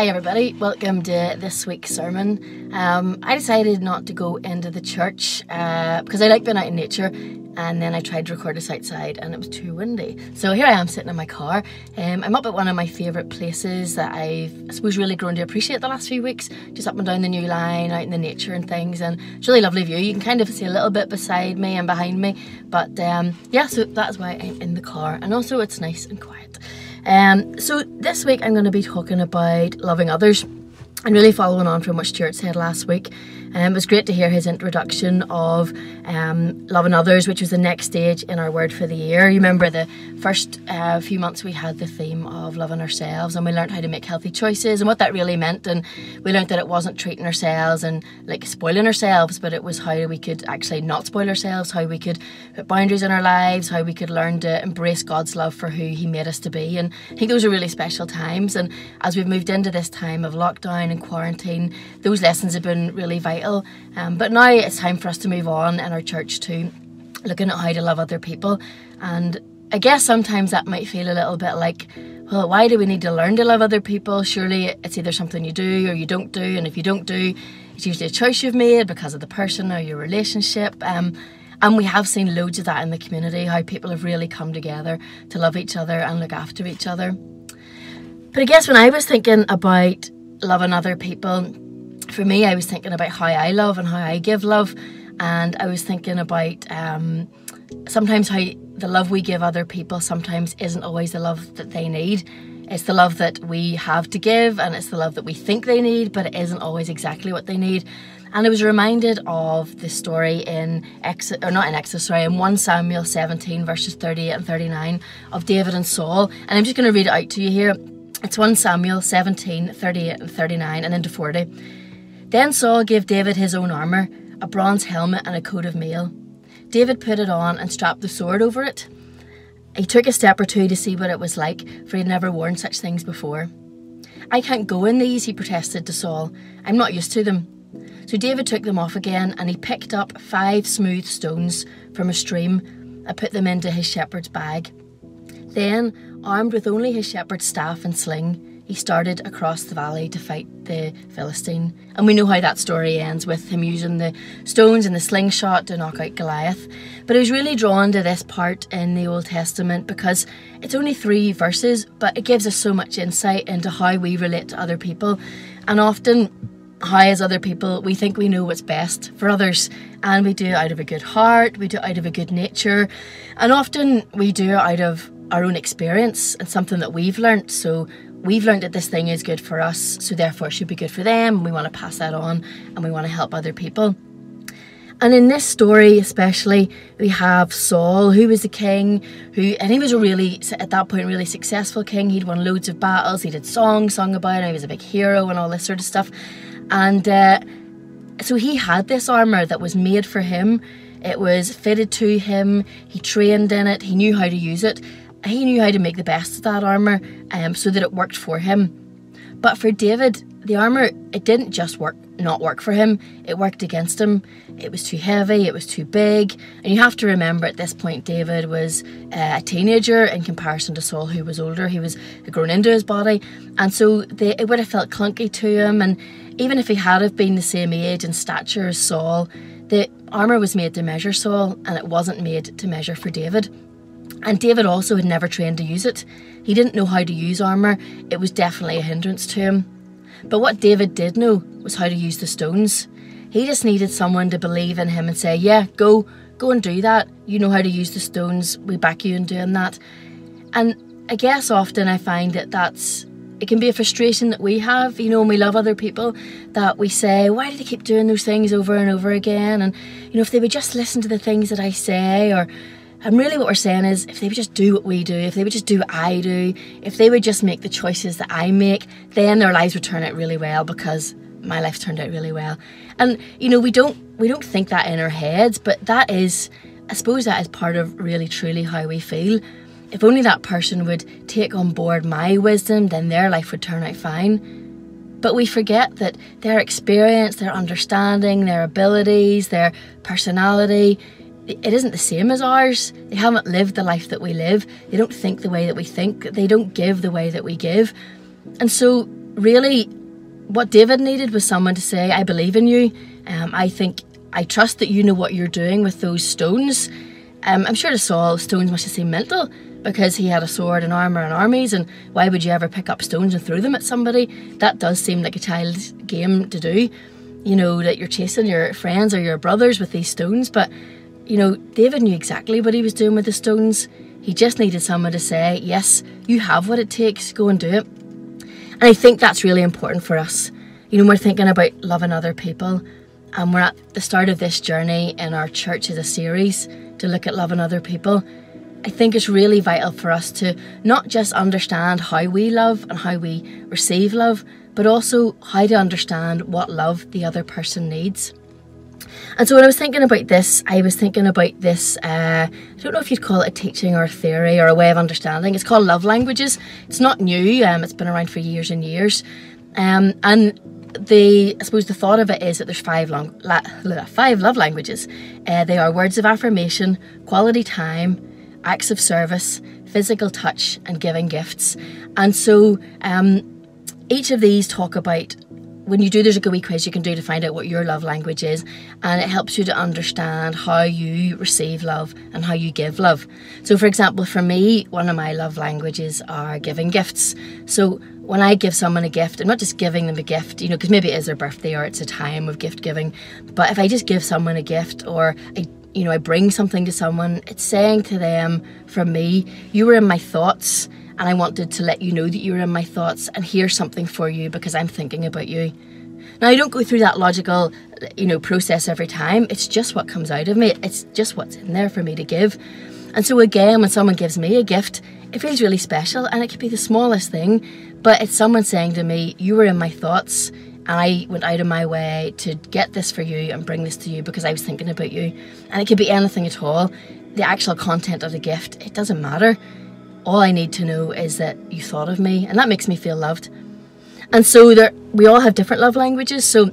Hi everybody, welcome to this week's sermon. I decided not to go into the church because I like being out in nature, and then I tried to record this outside and it was too windy. So here I am sitting in my car. I'm up at one of my favourite places that I suppose really grown to appreciate the last few weeks, just up and down the New Line, out in the nature and things, and it's a really lovely view. You can kind of see a little bit beside me and behind me, but yeah, so that's why I'm in the car, and also it's nice and quiet. So this week I'm going to be talking about loving others, and really following on from what Stuart said last week. It was great to hear his introduction of loving others, which was the next stage in our word for the year. You remember the first few months we had the theme of loving ourselves, and we learned how to make healthy choices and what that really meant, and we learned that it wasn't treating ourselves and like spoiling ourselves, but it was how we could actually not spoil ourselves, how we could put boundaries in our lives, how we could learn to embrace God's love for who He made us to be. And I think those are really special times, and as we've moved into this time of lockdown and quarantine, those lessons have been really vital. But now it's time for us to move on in our church to looking at how to love other people. And I guess sometimes that might feel a little bit like, well, why do we need to learn to love other people? Surely it's either something you do or you don't do, and if you don't do, it's usually a choice you've made because of the person or your relationship. And we have seen loads of that in the community, how people have really come together to love each other and look after each other. But I guess when I was thinking about loving other people, for me, I was thinking about how I love and how I give love, and I was thinking about sometimes how the love we give other people sometimes isn't always the love that they need. It's the love that we have to give, and it's the love that we think they need, but it isn't always exactly what they need. And I was reminded of the story in 1 Samuel 17 verses 38 and 39 of David and Saul, and I'm just going to read it out to you here. It's 1 Samuel 17, 38 and 39 and into 40. Then Saul gave David his own armour, a bronze helmet and a coat of mail. David put it on and strapped the sword over it. He took a step or two to see what it was like, for he had never worn such things before. "I can't go in these," he protested to Saul. "I'm not used to them." So David took them off again, and he picked up 5 smooth stones from a stream and put them into his shepherd's bag. Then, armed with only his shepherd's staff and sling, he started across the valley to fight the Philistine. And we know how that story ends, with him using the stones and the slingshot to knock out Goliath. But I was really drawn to this part in the Old Testament because it's only 3 verses, but it gives us so much insight into how we relate to other people. And often, how as other people, we think we know what's best for others. And we do it out of a good heart, we do it out of a good nature. And often we do it out of our own experience and something that we've learnt. So we've learned that this thing is good for us, so therefore it should be good for them. We want to pass that on, and we want to help other people. And in this story especially, we have Saul, who was the king, and he was a really, at that point, really successful king. He'd won loads of battles, he did songs sung about him, he was a big hero and all this sort of stuff. And so he had this armour that was made for him. It was fitted to him, he trained in it, he knew how to use it. He knew how to make the best of that armour so that it worked for him. But for David, the armour, it didn't just not work for him, it worked against him. It was too heavy, it was too big. And you have to remember at this point, David was a teenager in comparison to Saul, who was older. He was grown into his body. And so it would have felt clunky to him. And even if he had have been the same age and stature as Saul, the armour was made to measure Saul, and it wasn't made to measure for David. And David also had never trained to use it. He didn't know how to use armour. It was definitely a hindrance to him. But what David did know was how to use the stones. He just needed someone to believe in him and say, yeah, go and do that. You know how to use the stones. We back you in doing that. And I guess often I find that it can be a frustration that we have, when we love other people, that we say, why do they keep doing those things over and over again? And, if they would just listen to the things that I say, and really what we're saying is, if they would just do what we do, if they would just do what I do, if they would just make the choices that I make, then their lives would turn out really well, because my life turned out really well. And, we don't think that in our heads, but I suppose that is part of really truly how we feel. If only that person would take on board my wisdom, then their life would turn out fine. But we forget that their experience, their understanding, their abilities, their personality, it isn't the same as ours. They haven't lived the life that we live. They don't think the way that we think. They don't give the way that we give. And so really what David needed was someone to say, I believe in you. I trust that you know what you're doing with those stones. I'm sure to Saul, stones must have seemed mental because he had a sword and armour and armies, and why would you ever pick up stones and throw them at somebody? That does seem like a child's game to do, you know, that you're chasing your friends or your brothers with these stones. But, you know, David knew exactly what he was doing with the stones. He just needed someone to say, yes, you have what it takes, go and do it. And I think that's really important for us. You know, we're thinking about loving other people, and we're at the start of this journey in our church as a series to look at loving other people. I think it's really vital for us to not just understand how we love and how we receive love, but also how to understand what love the other person needs. And so when I was thinking about this, I don't know if you'd call it a teaching or a theory or a way of understanding. It's called love languages. It's not new, it's been around for years and years. I suppose the thought of it is that there's five love languages. They are words of affirmation, quality time, acts of service, physical touch, and giving gifts. And so each of these talk about, when you do, there's a wee quiz you can do to find out what your love language is, and it helps you to understand how you receive love and how you give love. So for example, for me, one of my love languages are giving gifts. So when I give someone a gift, I'm not just giving them a gift, you know, because maybe it is their birthday or it's a time of gift giving, but if I just give someone a gift, or I bring something to someone, it's saying to them, from me, you were in my thoughts, and I wanted to let you know that you were in my thoughts, and here's something for you because I'm thinking about you. Now, I don't go through that logical, process every time. It's just what comes out of me. It's just what's in there for me to give. And so again, when someone gives me a gift, it feels really special, and it could be the smallest thing, but it's someone saying to me, you were in my thoughts, and I went out of my way to get this for you and bring this to you because I was thinking about you. And it could be anything at all. The actual content of the gift, it doesn't matter. All I need to know is that you thought of me, and that makes me feel loved. And so we all have different love languages, so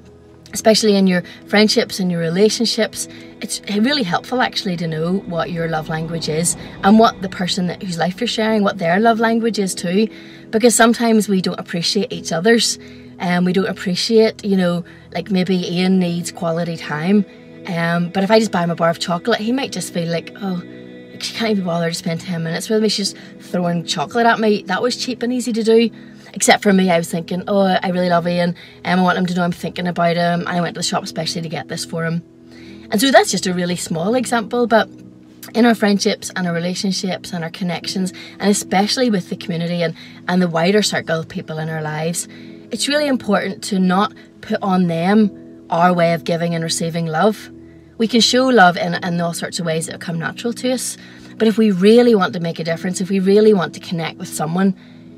especially in your friendships and your relationships, it's really helpful actually to know what your love language is and what the person whose life you're sharing, what their love language is too, because sometimes we don't appreciate each other's, and we don't appreciate, like maybe Ian needs quality time, but if I just buy him a bar of chocolate, he might just feel like, oh, she can't even bother to spend 10 minutes with me, she's just throwing chocolate at me. That was cheap and easy to do. Except for me, I was thinking, oh, I really love Ian, and I want him to know I'm thinking about him, and I went to the shop especially to get this for him. And so that's just a really small example, but in our friendships and our relationships and our connections, and especially with the community and the wider circle of people in our lives, it's really important to not put on them our way of giving and receiving love. We can show love in all sorts of ways that come natural to us, but if we really want to make a difference, if we really want to connect with someone,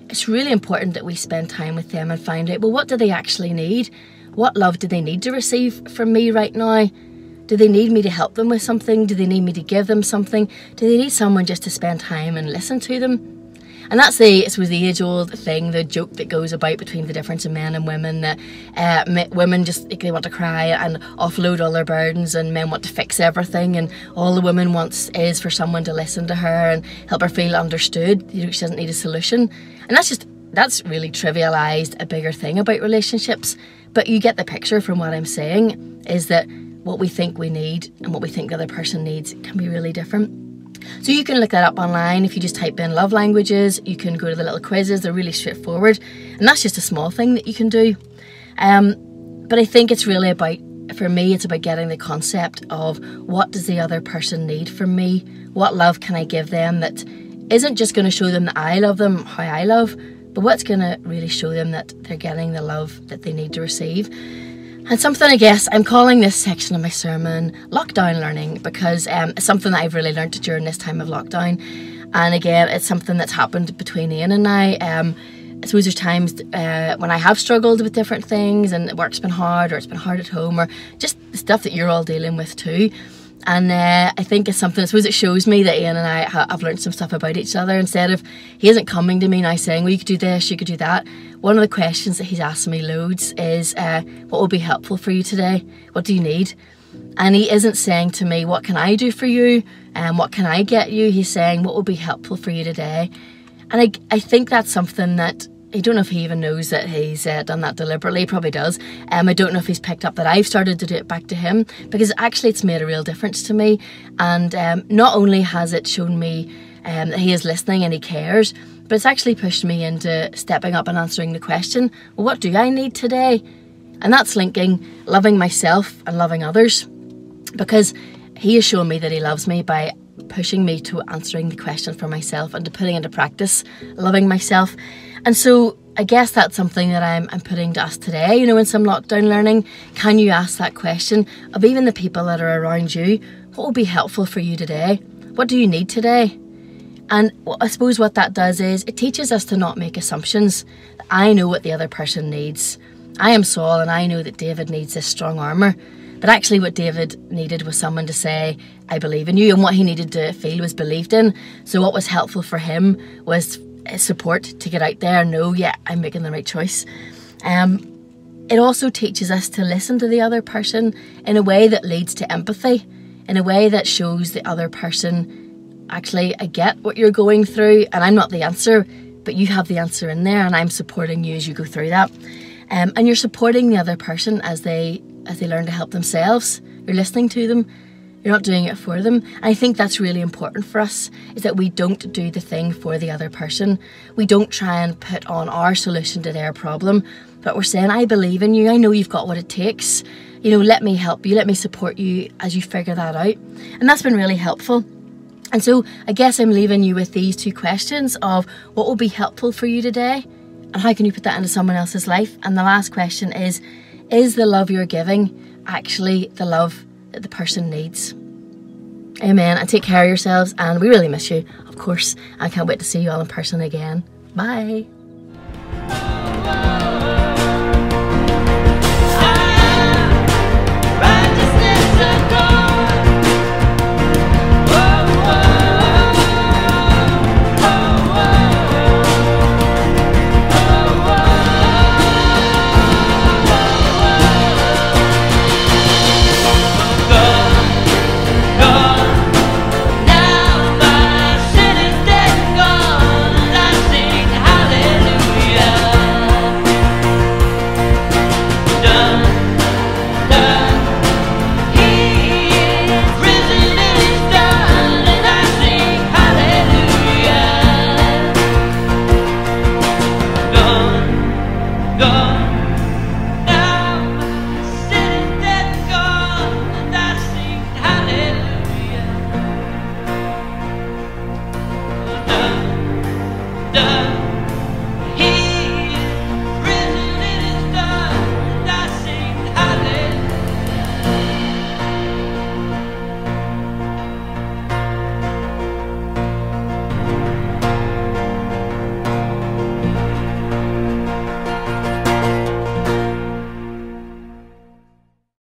it's really important that we spend time with them and find out, well, what do they actually need? What love do they need to receive from me right now? Do they need me to help them with something? Do they need me to give them something? Do they need someone just to spend time and listen to them? And that's the age-old thing, the joke that goes about between the difference in men and women, that women just, they want to cry and offload all their burdens, and men want to fix everything, and all the woman wants is for someone to listen to her and help her feel understood. She doesn't need a solution. And that's really trivialised a bigger thing about relationships. But you get the picture from what I'm saying, is that what we think we need and what we think the other person needs can be really different. So you can look that up online. If you just type in love languages, you can go to the little quizzes. They're really straightforward, and that's just a small thing that you can do. But I think it's really about, for me, it's about getting the concept of what does the other person need from me? What love can I give them that isn't just going to show them that I love them, how I love, but what's going to really show them that they're getting the love that they need to receive. And something, I guess, I'm calling this section of my sermon Lockdown Learning, because it's something that I've really learnt during this time of lockdown. And again, it's something that's happened between Ian and I. I suppose there's times when I have struggled with different things, and work's been hard, or it's been hard at home, or just the stuff that you're all dealing with too. And I think it's something, I suppose it shows me that Ian and I have learned some stuff about each other. Instead of, he isn't coming to me now saying, well, you could do this, you could do that. One of the questions that he's asked me loads is, what will be helpful for you today? What do you need? And he isn't saying to me, what can I do for you? What can I get you? He's saying, what will be helpful for you today? And I think that's something that I don't know if he even knows that he's done that deliberately. He probably does. I don't know if he's picked up that I've started to do it back to him, because actually it's made a real difference to me. And not only has it shown me that he is listening and he cares, but it's actually pushed me into stepping up and answering the question, well, what do I need today? And that's linking loving myself and loving others, because he has shown me that he loves me by pushing me to answering the question for myself and to putting into practice loving myself. And so I guess that's something that I'm putting to us today, you know, in some lockdown learning. Can you ask that question of even the people that are around you? What will be helpful for you today? What do you need today? And I suppose what that does is it teaches us to not make assumptions. I know what the other person needs. I am Saul and I know that David needs this strong armour. But actually what David needed was someone to say, I believe in you. And what he needed to feel was believed in. So what was helpful for him was support to get out there and know, yeah, I'm making the right choice. It also teaches us to listen to the other person in a way that leads to empathy, in a way that shows the other person, actually, I get what you're going through and I'm not the answer, but you have the answer in there and I'm supporting you as you go through that. And you're supporting the other person as they learn to help themselves. You're listening to them. You're not doing it for them. And I think that's really important for us, is that we don't do the thing for the other person. We don't try and put on our solution to their problem, but we're saying, I believe in you. I know you've got what it takes. You know, let me help you. Let me support you as you figure that out. And that's been really helpful. And so I guess I'm leaving you with these two questions of what will be helpful for you today and how can you put that into someone else's life? And the last question is the love you're giving actually the love that the person needs? Amen. And take care of yourselves, and we really miss you, of course. I can't wait to see you all in person again. Bye.